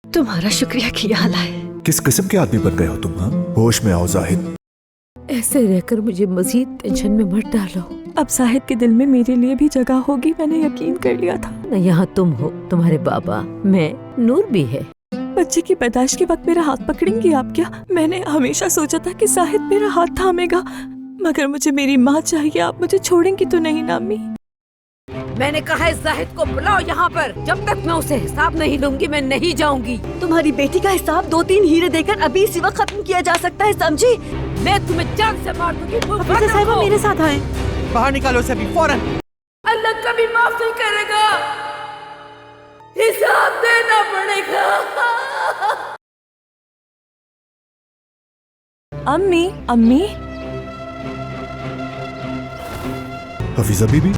तुम्हारा शुक्रिया किया अल्लाह है। किस किस्म के आदमी बन गए हो तुम? हाँ, होश में आओ जाहिद। ऐसे रहकर मुझे मजीद टेंशन में मत डालो। अब साहिद के दिल में मेरे लिए भी जगह होगी, मैंने यकीन कर लिया था। न यहाँ तुम हो, तुम्हारे बाबा, मैं, नूर भी है। बच्चे की पैदाइश के वक्त मेरा हाथ पकड़ेंगी आप क्या? मैंने हमेशा सोचा था कि साहिद मेरा हाथ थामेगा, मगर मुझे मेरी माँ चाहिए। आप मुझे छोड़ेंगी तो नहीं ना अम्मी? मैंने कहा है जाहिद को बुलाओ यहाँ पर। जब तक मैं उसे हिसाब नहीं लूंगी मैं नहीं जाऊंगी। तुम्हारी बेटी का हिसाब 2-3 हीरे देकर अभी इसी वक्त खत्म किया जा सकता है, समझी? मैं तुम्हें जान से मार दूंगी। साहिबा मेरे साथ आए। बाहर निकालो उसे अभी फौरन। अल्लाह कभी माफ नहीं करेगा, हिसाब देना पड़ेगा। अम्मी, अम्मी। हफीजा बीबी,